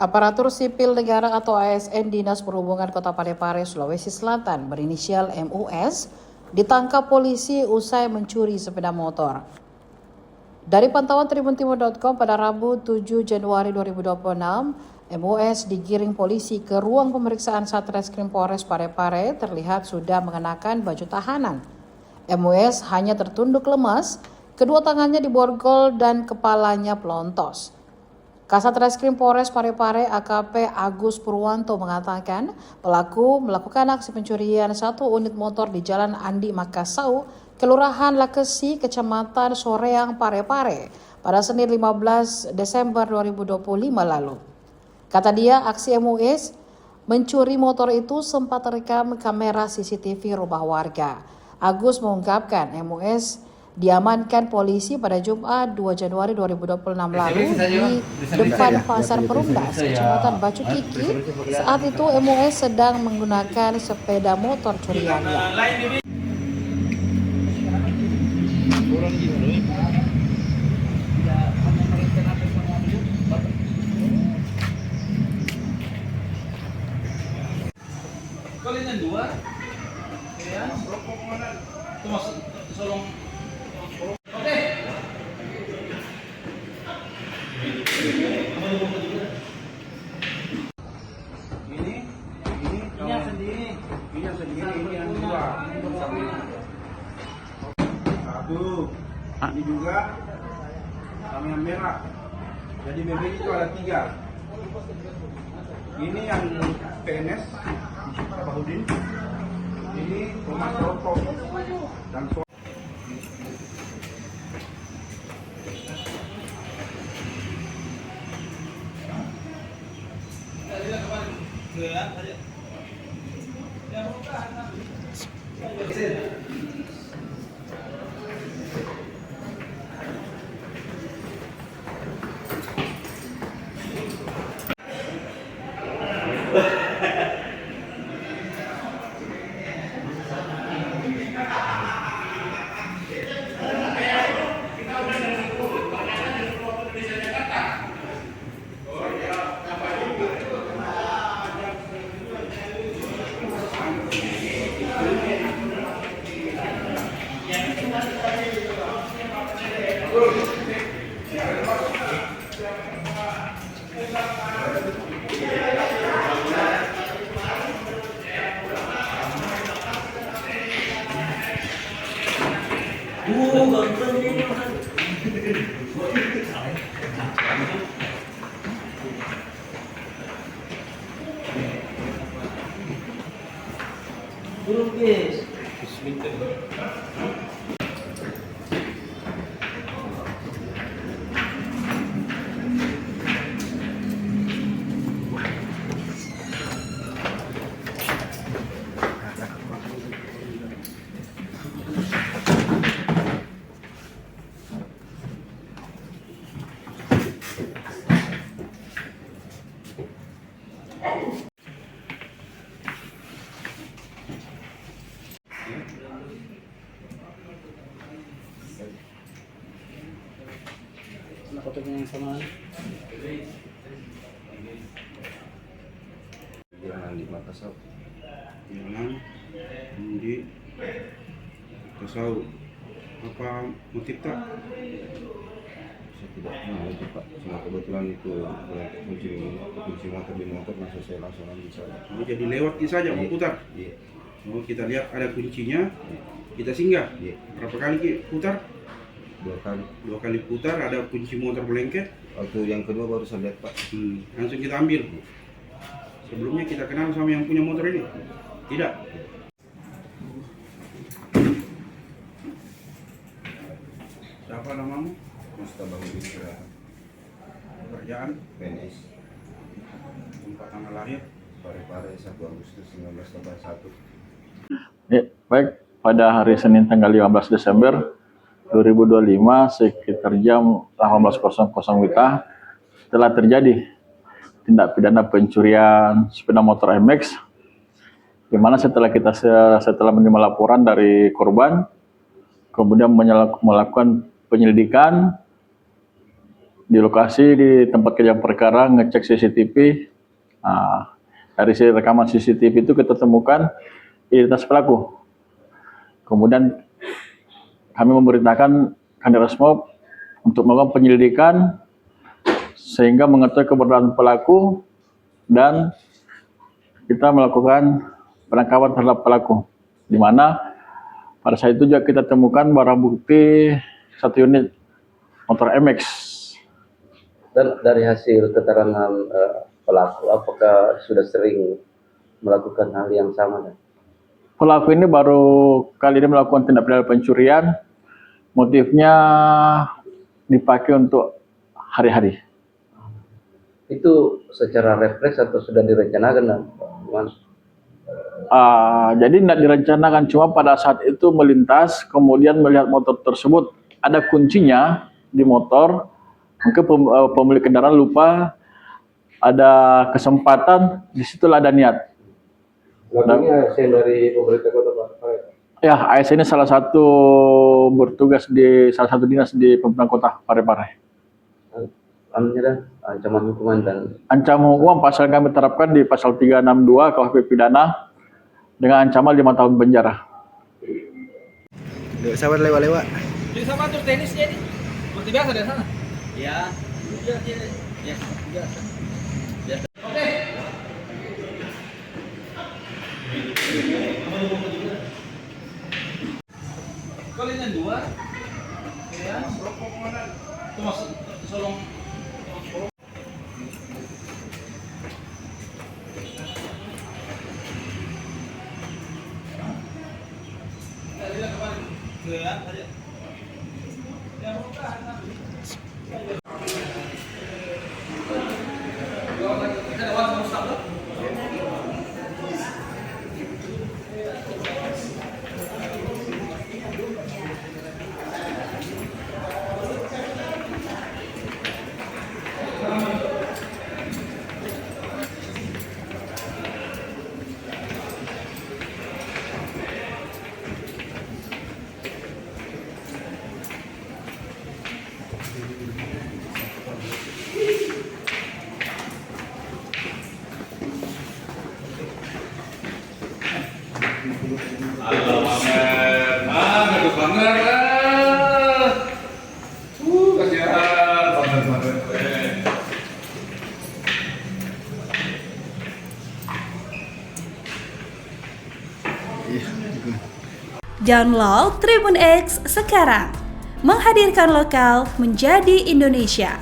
Aparatur Sipil Negara atau ASN Dinas Perhubungan Kota Parepare, Sulawesi Selatan berinisial MUS ditangkap polisi usai mencuri sepeda motor. Dari pantauan tribuntimur.com pada Rabu 7 Januari 2026, MUS digiring polisi ke ruang pemeriksaan Satreskrim Polres Parepare terlihat sudah mengenakan baju tahanan. MUS hanya tertunduk lemas, kedua tangannya diborgol dan kepalanya pelontos. Kasat Reskrim Polres Parepare AKP Agus Purwanto mengatakan pelaku melakukan aksi pencurian satu unit motor di Jalan Andi Makassau, Kelurahan Lakesi, Kecamatan Soreang, Parepare pada Senin 15 Desember 2025 lalu. Kata dia, aksi MUS mencuri motor itu sempat terekam kamera CCTV rumah warga. Agus mengungkapkan MUS diamankan polisi pada Jumat 2 Januari 2026 lalu di depan Pasar Perumdas, Kecamatan Bacu Kiki. Saat itu MUS sedang menggunakan sepeda motor curiannya. Kalian dua, ya, rokok mana? Itu masuk solong. Oke. Ini yang sendiri, ini yang dua. Satu, ini juga sama yang merah. Jadi BB itu ada 3. Ini yang PNS, Bahudin. Ini Thomas Rokok dan Belum guys. Fotonya yang sama. Jalan di Makassau. Jalan di Makassau. Apa motif tak? Saya tidak tahu itu Pak. Cuma kebetulan itu kunci motor di motor langsung saya langsung ambil saja. Oh, jadi lewat saja mau putar. Iya. Oh, kita lihat ada kuncinya. Kita singgah. Iya. Berapa kali putar? 2 kali. 2 kali putar, ada kunci motor blanket. Waktu yang kedua baru saya lihat Pak. Langsung kita ambil. Sebelumnya kita kenal sama yang punya motor ini? Tidak. Siapa namamu? Mustafa Hudin. Pekerjaan? PNS. Tempat tanggal lahir? Parepare 1 Agustus 1981. Ya, baik, pada hari Senin tanggal 15 Desember 2025 sekitar jam 18.00 WIB telah terjadi tindak pidana pencurian sepeda motor MX, di mana setelah menerima laporan dari korban, kemudian melakukan penyelidikan di lokasi di tempat kejadian perkara ngecek CCTV. Nah, dari rekaman CCTV itu kita temukan identitas pelaku. Kemudian kami memerintahkan Kandiras Mob untuk melakukan penyelidikan sehingga mengetahui keberadaan pelaku dan kita melakukan penangkapan terhadap pelaku, di mana pada saat itu juga kita temukan barang bukti 1 unit motor MX. Dan dari hasil keterangan pelaku, apakah sudah sering melakukan hal yang sama? Dan? Pelaku ini baru kali ini melakukan tindak pidana pencurian, motifnya dipakai untuk hari-hari. Itu secara refleks atau sudah direncanakan? Dan? Jadi tidak direncanakan, cuma pada saat itu melintas, kemudian melihat motor tersebut ada kuncinya di motor, mungkin pemilik kendaraan lupa, ada kesempatan, disitulah ada niat. Ini ASN dari pemerintah kota Pak? Ya, ASN ini salah satu bertugas di salah satu dinas di pemerintah kota Parepare. Ancaman hukuman dan Ancaman hukuman pasal kami terapkan di pasal 362 KUHP pidana dengan ancaman 5 tahun penjara. Sabar lewat-lewat. Jadi sama tuh tenis jadi seperti biasa dari sana. Ya. Ya. Oke. Kalian 2. Ya, rokok mana? Itu masuk solong. Download Tribun X sekarang, menghadirkan lokal menjadi Indonesia.